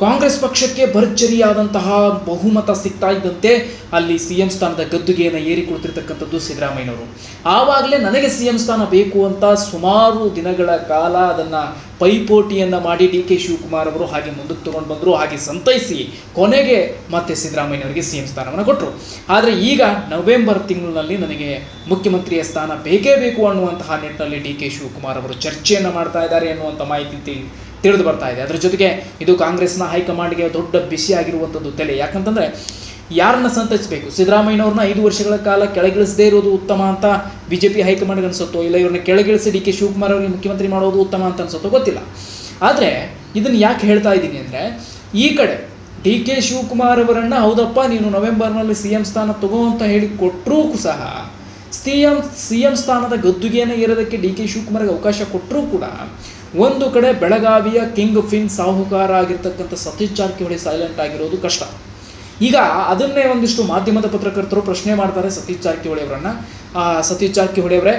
ಕಾಂಗ್ರೆಸ್ ಪಕ್ಷಕ್ಕೆ ಭರ್ಜರಿಯಾದಂತಹ ಬಹುಮತ ಸಿಗ್ತಾ ಇದ್ದಂತೆ ಅಲ್ಲಿ CM ಸ್ಥಾನದ ಗದ್ದುಗೆಯನ್ನು ಏರಿ ಕುಳಿತಿರ್ತಕ್ಕಂಥದ್ದು ಸಿದ್ದರಾಮಯ್ಯನವರು. ಆವಾಗಲೇ ನನಗೆ CM ಸ್ಥಾನ ಬೇಕು ಅಂತ ಸುಮಾರು ದಿನಗಳ ಕಾಲ ಅದನ್ನು ಪೈಪೋಟಿಯನ್ನು ಮಾಡಿ DK ಶಿವಕುಮಾರ್ ಅವರು ಹಾಗೆ ಮುಂದಕ್ಕೆ ತಗೊಂಡು ಬಂದರು. ಹಾಗೆ ಸಂತೈಸಿ ಕೊನೆಗೆ ಮತ್ತೆ ಸಿದ್ದರಾಮಯ್ಯನವರಿಗೆ CM ಸ್ಥಾನವನ್ನು ಕೊಟ್ಟರು. ಆದರೆ ಈಗ ನವೆಂಬರ್ ತಿಂಗಳಿನಲ್ಲಿ ನನಗೆ ಮುಖ್ಯಮಂತ್ರಿಯ ಸ್ಥಾನ ಬೇಕೇ ಬೇಕು ಅನ್ನುವಂತಹ ನಿಟ್ಟಿನಲ್ಲಿ DK ಶಿವಕುಮಾರ್ ಅವರು ಚರ್ಚೆಯನ್ನು ಮಾಡ್ತಾ ಇದ್ದಾರೆ ಎನ್ನುವಂಥ ಮಾಹಿತಿ ತಿಳಿದು ಬರ್ತಾ ಇದೆ. ಅದರ ಜೊತೆಗೆ ಇದು ಕಾಂಗ್ರೆಸ್ನ ಹೈಕಮಾಂಡ್ಗೆ ದೊಡ್ಡ ಬಿಸಿಯಾಗಿರುವಂಥದ್ದು ತಲೆ. ಯಾಕಂತಂದರೆ ಯಾರನ್ನ ಸಂತೈಸಬೇಕು, ಸಿದ್ದರಾಮಯ್ಯನವ್ರನ್ನ 5 ವರ್ಷಗಳ ಕಾಲ ಕೆಳಗಿಳಿಸದೇ ಇರೋದು ಉತ್ತಮ ಅಂತ BJP ಹೈಕಮಾಂಡ್ಗೆ ಅನಿಸುತ್ತೋ, ಇಲ್ಲ ಇವ್ರನ್ನ ಕೆಳಗಿಳಿಸಿ DK ಶಿವಕುಮಾರ್ ಅವರಿಗೆ ಮುಖ್ಯಮಂತ್ರಿ ಮಾಡೋದು ಉತ್ತಮ ಅಂತ ಅನಿಸುತ್ತೋ ಗೊತ್ತಿಲ್ಲ. ಆದರೆ ಇದನ್ನು ಯಾಕೆ ಹೇಳ್ತಾ ಇದ್ದೀನಿ ಅಂದರೆ, ಈ ಕಡೆ DK ಶಿವಕುಮಾರ್ ಅವರನ್ನು ಹೌದಪ್ಪ ನೀನು ನವೆಂಬರ್ನಲ್ಲಿ CM ಸ್ಥಾನ ತಗೋ ಅಂತ ಹೇಳಿ ಕೊಟ್ಟರೂ ಸಹ CM ಸ್ಥಾನದ ಗದ್ದುಗೆಯನ್ನು ಏರೋದಕ್ಕೆ DK ಶಿವಕುಮಾರ್ಗೆ ಅವಕಾಶ ಕೊಟ್ಟರೂ ಕೂಡ ಒಂದು ಕಡೆ ಬೆಳಗಾವಿಯ ಕಿಂಗ್ ಫಿನ್ ಸಾಹುಕಾರ ಆಗಿರ್ತಕ್ಕಂಥ ಸತೀಶ್ ಜಾರಕಿಹೊಳಿ ಸೈಲೆಂಟ್ ಆಗಿರೋದು ಕಷ್ಟ. ಈಗ ಅದನ್ನೇ ಒಂದಿಷ್ಟು ಮಾಧ್ಯಮದ ಪತ್ರಕರ್ತರು ಪ್ರಶ್ನೆ ಮಾಡ್ತಾರೆ ಸತೀಶ್ ಜಾರಕಿಹೊಳಿ ಅವರನ್ನು. ಸತೀಶ್ ಜಾರಕಿಹೊಳಿ ಅವರೇ,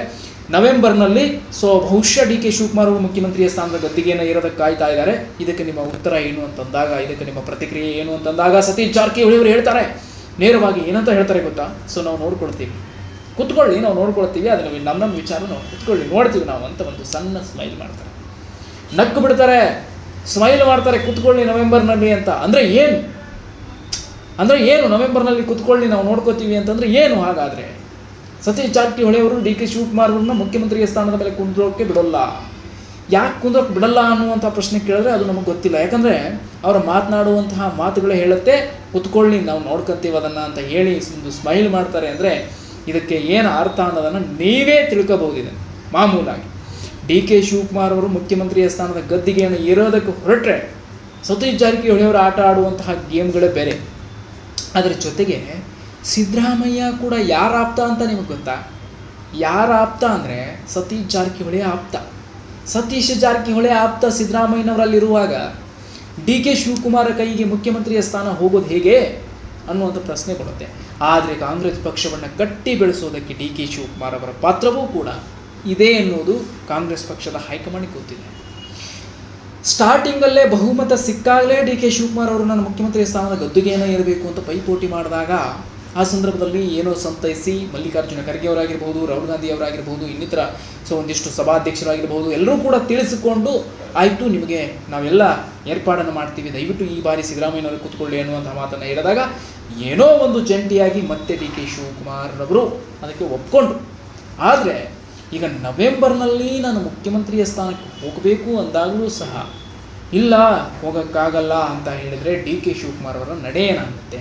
ನವೆಂಬರ್ನಲ್ಲಿ ಬಹುಶಃ DK ಶಿವಕುಮಾರ್ ಅವರು ಮುಖ್ಯಮಂತ್ರಿಯ ಸ್ಥಾನದ ಗದ್ದಿಗೆಯನ್ನು ಏರೋದಕ್ಕೆ ಕಾಯ್ತಾ ಇದ್ದಾರೆ, ಇದಕ್ಕೆ ನಿಮ್ಮ ಉತ್ತರ ಏನು ಅಂತಂದಾಗ, ಇದಕ್ಕೆ ನಿಮ್ಮ ಪ್ರತಿಕ್ರಿಯೆ ಏನು ಅಂತಂದಾಗ ಸತೀಶ್ ಜಾರಕಿಹೊಳಿ ಅವರು ಹೇಳ್ತಾರೆ, ನೇರವಾಗಿ ಏನಂತ ಹೇಳ್ತಾರೆ ಗೊತ್ತಾ, ನಾವು ನೋಡ್ಕೊಳ್ತೀವಿ, ಕುತ್ಕೊಳ್ಳಿ, ನಾವು ನೋಡ್ಕೊಳ್ತೀವಿ, ಅದನ್ನು ನಮ್ಮ ವಿಚಾರ ನಾವು ಕುತ್ಕೊಳ್ಳಿ ನೋಡ್ತೀವಿ ನಾವು ಅಂತ ಒಂದು ಸಣ್ಣ ಸ್ಮೈಲ್ ಮಾಡ್ತಾರೆ, ನಕ್ಕು ಬಿಡ್ತಾರೆ, ಸ್ಮೈಲ್ ಮಾಡ್ತಾರೆ, ಕುತ್ಕೊಳ್ಳಿ ನವೆಂಬರ್ನಲ್ಲಿ ಅಂತ. ಅಂದರೆ ಏನು ನವೆಂಬರ್ನಲ್ಲಿ ಕುತ್ಕೊಳ್ಳಿ ನಾವು ನೋಡ್ಕೋತೀವಿ ಅಂತಂದರೆ ಏನು? ಹಾಗಾದರೆ ಸತೀಶ್ ಜಾರಕಿಹೊಳಿ ಅವರು DK ಶಿವಕುಮಾರ್ ಅವ್ರನ್ನ ಮುಖ್ಯಮಂತ್ರಿಯ ಸ್ಥಾನದ ಮೇಲೆ ಕುಂದ್ರೋಕ್ಕೆ ಬಿಡೋಲ್ಲ. ಯಾಕೆ ಕುಂದ್ರೋಕ್ಕೆ ಬಿಡಲ್ಲ ಅನ್ನುವಂಥ ಪ್ರಶ್ನೆ ಕೇಳಿದ್ರೆ ಅದು ನಮಗೆ ಗೊತ್ತಿಲ್ಲ. ಯಾಕಂದರೆ ಅವರು ಮಾತನಾಡುವಂತಹ ಮಾತುಗಳೇ ಹೇಳುತ್ತೆ ಕುತ್ಕೊಳ್ಳಿ ನಾವು ನೋಡ್ಕೊತೀವಿ ಅದನ್ನು ಅಂತ ಹೇಳಿ ಒಂದು ಸ್ಮೈಲ್ ಮಾಡ್ತಾರೆ. ಅಂದರೆ ಇದಕ್ಕೆ ಏನು ಅರ್ಥ ಅನ್ನೋದನ್ನು ನೀವೇ ತಿಳ್ಕೋಬಹುದಿದೆ. ಮಾಮೂಲಾಗಿ DK ಶಿವಕುಮಾರ್ ಅವರು ಮುಖ್ಯಮಂತ್ರಿಯ ಸ್ಥಾನದ ಗದ್ದಿಗೆಯನ್ನು ಏರೋದಕ್ಕೆ ಹೊರಟ್ರೆ ಸತೀಶ್ ಜಾರಕಿಹೊಳಿ ಅವರು ಆಟ ಆಡುವಂತಹ ಗೇಮ್ಗಳೇ ಬೇರೆ. ಅದರ ಜೊತೆಗೆ ಸಿದ್ದರಾಮಯ್ಯ ಕೂಡ ಯಾರ ಆಪ್ತ ಅಂತ ನಿಮಗೆ ಗೊತ್ತಾ? ಯಾರ ಆಪ್ತ ಅಂದರೆ ಸತೀಶ್ ಜಾರಕಿಹೊಳಿ ಆಪ್ತ. ಸತೀಶ್ ಜಾರಕಿಹೊಳಿ ಆಪ್ತ ಸಿದ್ದರಾಮಯ್ಯನವರಲ್ಲಿರುವಾಗ DK ಶಿವಕುಮಾರ್ ಕೈಗೆ ಮುಖ್ಯಮಂತ್ರಿಯ ಸ್ಥಾನ ಹೋಗೋದು ಹೇಗೆ ಅನ್ನುವಂಥ ಪ್ರಶ್ನೆ ಬರುತ್ತೆ. ಆದರೆ ಕಾಂಗ್ರೆಸ್ ಪಕ್ಷವನ್ನು ಕಟ್ಟಿ ಬೆಳೆಸೋದಕ್ಕೆ DK ಶಿವಕುಮಾರ್ ಅವರ ಪಾತ್ರವೂ ಕೂಡ ಇದೆ ಎನ್ನುವುದು ಕಾಂಗ್ರೆಸ್ ಪಕ್ಷದ ಹೈಕಮಾಂಡ್ಗೆ ಗೊತ್ತಿದೆ. ಸ್ಟಾರ್ಟಿಂಗಲ್ಲೇ ಬಹುಮತ ಸಿಕ್ಕಾಗಲೇ DK ಶಿವಕುಮಾರ್ ಅವರು ನಾನು ಮುಖ್ಯಮಂತ್ರಿ ಸ್ಥಾನದ ಗದ್ದುಗೆಯನ್ನು ಏರಬೇಕು ಅಂತ ಪೈಪೋಟಿ ಮಾಡಿದಾಗ ಆ ಸಂದರ್ಭದಲ್ಲಿ ಏನೋ ಸಂತೈಸಿ ಮಲ್ಲಿಕಾರ್ಜುನ ಖರ್ಗೆ ಅವರಾಗಿರ್ಬೋದು, ರಾಹುಲ್ ಗಾಂಧಿ ಅವರಾಗಿರ್ಬೋದು, ಇನ್ನಿತರ ಒಂದಿಷ್ಟು ಸಭಾಧ್ಯಕ್ಷರಾಗಿರ್ಬೋದು ಎಲ್ಲರೂ ಕೂಡ ತಿಳಿಸಿಕೊಂಡು ಆಯಿತು ನಿಮಗೆ ನಾವೆಲ್ಲ ಏರ್ಪಾಡನ್ನು ಮಾಡ್ತೀವಿ, ದಯವಿಟ್ಟು ಈ ಬಾರಿ ಸಿದ್ದರಾಮಯ್ಯನವರು ಕೂತ್ಕೊಳ್ಳಿ ಅನ್ನುವಂಥ ಮಾತನ್ನು ಹೇಳಿದಾಗ ಏನೋ ಒಂದು ಜಂಟಿಯಾಗಿ ಮತ್ತೆ DK ಶಿವಕುಮಾರ್ ಅವರು ಅದಕ್ಕೆ ಒಪ್ಕೊಂಡ್ರು. ಆದರೆ ಈಗ ನವೆಂಬರ್ನಲ್ಲಿ ನಾನು ಮುಖ್ಯಮಂತ್ರಿಯ ಸ್ಥಾನಕ್ಕೆ ಹೋಗಬೇಕು ಅಂದಾಗಲೂ ಸಹ ಇಲ್ಲ ಹೋಗೋಕ್ಕಾಗಲ್ಲ ಅಂತ ಹೇಳಿದರೆ DK ಶಿವಕುಮಾರ್ ಅವರ ನಡೆ ಏನಾಗುತ್ತೆ?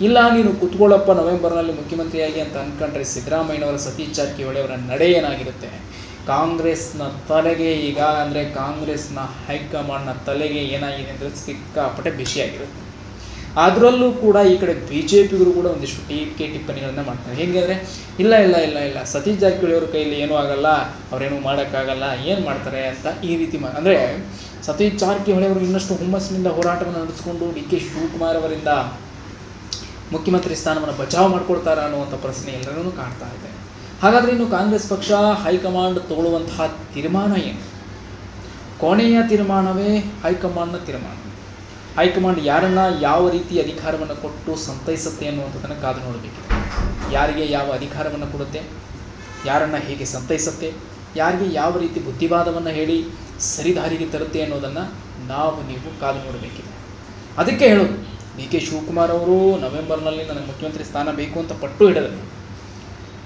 ಇಲ್ಲ ನೀನು ಕುತ್ಕೊಳ್ಳಪ್ಪ ನವೆಂಬರ್ನಲ್ಲಿ ಮುಖ್ಯಮಂತ್ರಿಯಾಗಿ ಅಂತ ಅಂದ್ಕೊಂಡ್ರೆ ಸಿದ್ದರಾಮಯ್ಯನವರ ಸತೀಶ್ ಜಾರಕಿಹೊಳಿ ಅವರ ನಡೆ ಏನಾಗಿರುತ್ತೆ? ಕಾಂಗ್ರೆಸ್ನ ತಲೆಗೆ ಈಗ ಅಂದರೆ ಕಾಂಗ್ರೆಸ್ನ ಹೈಕಮಾಂಡ್ನ ತಲೆಗೆ ಏನಾಗಿದೆ ಅಂದರೆ ಸಿಕ್ಕಾಪಟ್ಟೆ ಬಿಸಿಯಾಗಿರುತ್ತೆ. ಅದರಲ್ಲೂ ಕೂಡ ಈ ಕಡೆ BJPಗರು ಕೂಡ ಒಂದಿಷ್ಟು ಟೀಕೆ ಟಿಪ್ಪಣಿಗಳನ್ನು ಮಾಡ್ತಾರೆ. ಹೇಗೆ ಅಂದರೆ ಇಲ್ಲ ಸತೀಶ್ ಜಾರಕಿಹೊಳಿ ಅವ್ರ ಕೈಯಲ್ಲಿ ಏನೂ ಆಗಲ್ಲ, ಅವರೇನೂ ಮಾಡೋಕ್ಕಾಗಲ್ಲ, ಏನು ಮಾಡ್ತಾರೆ ಅಂತ ಈ ರೀತಿ ಅಂದರೆ ಸತೀಶ್ ಜಾರಕಿಹೊಳಿ ಅವರು ಇನ್ನಷ್ಟು ಹುಮ್ಮಸ್ಸಿನಿಂದ ಹೋರಾಟವನ್ನು ನಡೆಸಿಕೊಂಡು DK ಶಿವಕುಮಾರ್ ಅವರಿಂದ ಮುಖ್ಯಮಂತ್ರಿ ಸ್ಥಾನವನ್ನು ಬಚಾವ್ ಮಾಡ್ಕೊಳ್ತಾರ ಅನ್ನುವಂಥ ಪ್ರಶ್ನೆ ಎಲ್ಲರನ್ನೂ ಕಾಡ್ತಾ ಇದೆ. ಹಾಗಾದರೆ ಇನ್ನು ಕಾಂಗ್ರೆಸ್ ಪಕ್ಷ ಹೈಕಮಾಂಡ್ ತಗೊಳ್ಳುವಂತಹ ತೀರ್ಮಾನ ಏನು? ಕೊನೆಯ ತೀರ್ಮಾನವೇ ಹೈಕಮಾಂಡ್ನ ತೀರ್ಮಾನ. ಹೈಕಮಾಂಡ್ ಯಾರನ್ನು ಯಾವ ರೀತಿ ಅಧಿಕಾರವನ್ನು ಕೊಟ್ಟು ಸಂತೈಸುತ್ತೆ ಅನ್ನುವಂಥದ್ದನ್ನು ಕಾದು ನೋಡಬೇಕಿದೆ. ಯಾರಿಗೆ ಯಾವ ಅಧಿಕಾರವನ್ನು ಕೊಡುತ್ತೆ, ಯಾರನ್ನು ಹೇಗೆ ಸಂತೈಸುತ್ತೆ, ಯಾರಿಗೆ ಯಾವ ರೀತಿ ಬುದ್ಧಿವಾದವನ್ನು ಹೇಳಿ ಸರಿದಾರಿಗೆ ತರುತ್ತೆ ಅನ್ನೋದನ್ನು ನೀವು ಕಾದು ನೋಡಬೇಕಿದೆ. ಅದಕ್ಕೆ ಹೇಳೋದು DK ಶಿವಕುಮಾರ್ ಅವರು ನವೆಂಬರ್ನಲ್ಲಿ ನನಗೆ ಮುಖ್ಯಮಂತ್ರಿ ಸ್ಥಾನ ಬೇಕು ಅಂತ ಪಟ್ಟು ಹಿಡಿದ್ರು.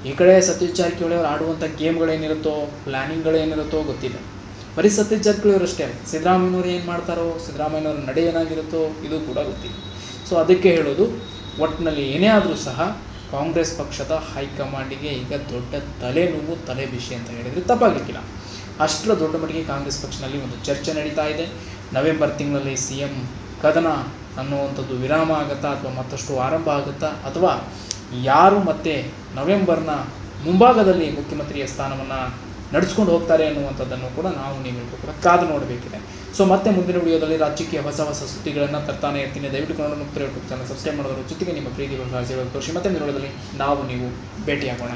ಈ ಕಡೆ ಸತೀಶ್ ಜಾರಕಿಹೊಳಿ ಅವರು ಆಡುವಂಥ ಗೇಮ್ಗಳೇನಿರುತ್ತೋ, ಪ್ಲ್ಯಾನಿಂಗ್ಗಳೇನಿರುತ್ತೋ ಗೊತ್ತಿಲ್ಲ. ಬರೀ ಸತೀಶ್ ಜಾರಕಿಹೊಳಿ ಅವರು ಅಷ್ಟೇ, ಸಿದ್ದರಾಮಯ್ಯನವರು ಏನು ಮಾಡ್ತಾರೋ, ಸಿದ್ದರಾಮಯ್ಯನವ್ರ ನಡೆ ಏನಾಗಿರುತ್ತೋ ಇದು ಕೂಡ ಗೊತ್ತಿಲ್ಲ. ಅದಕ್ಕೆ ಹೇಳೋದು ಒಟ್ಟಿನಲ್ಲಿ ಏನೇ ಆದರೂ ಸಹ ಕಾಂಗ್ರೆಸ್ ಪಕ್ಷದ ಹೈಕಮಾಂಡಿಗೆ ಈಗ ದೊಡ್ಡ ತಲೆನೋವು, ತಲೆ ಬಿಸಿ ಅಂತ ಹೇಳಿದರೆ ತಪ್ಪಾಗಲಿಕ್ಕಿಲ್ಲ. ಅಷ್ಟರ ದೊಡ್ಡ ಮಟ್ಟಿಗೆ ಕಾಂಗ್ರೆಸ್ ಪಕ್ಷದಲ್ಲಿ ಒಂದು ಚರ್ಚೆ ನಡೀತಾ ಇದೆ. ನವೆಂಬರ್ ತಿಂಗಳಲ್ಲಿ CM ಕದನ ಅನ್ನುವಂಥದ್ದು ವಿರಾಮ ಆಗುತ್ತಾ ಅಥವಾ ಮತ್ತಷ್ಟು ಆರಂಭ ಆಗುತ್ತಾ, ಅಥವಾ ಯಾರು ಮತ್ತೆ ನವೆಂಬರ್ನ ಮುಂಭಾಗದಲ್ಲಿ ಮುಖ್ಯಮಂತ್ರಿಯ ಸ್ಥಾನವನ್ನು ನಡೆಸ್ಕೊಂಡು ಹೋಗ್ತಾರೆ ಅನ್ನುವಂಥದ್ದನ್ನು ಕೂಡ ನೀವು ಕೂಡ ಕಾದು ನೋಡಬೇಕಿದೆ. ಮತ್ತೆ ಮುಂದಿನ ವಿಡಿಯೋದಲ್ಲಿ ರಾಜ್ಯಕ್ಕೆ ಹೊಸ ಸುದ್ದಿಗಳನ್ನು ತರ್ತಾನೆ ಇರ್ತೀನಿ. ದಯವಿಟ್ಟು ಕನ್ನಡ ಮುಕ್ತ ಯೂಟ್ಯೂಬ್ ಚಾನಲ್ ಸಬ್ಸ್ಕ್ರೈಬ್ ಮಾಡೋದ್ರ ಜೊತೆಗೆ ನಿಮ್ಮ ಪ್ರೀತಿ ರಾಜ್ಯಗಳು ತೋರಿಸಿ ಮತ್ತೆ ವಿಡಿಯೋದಲ್ಲಿ ನೀವು ಭೇಟಿಯಾಗೋಣ.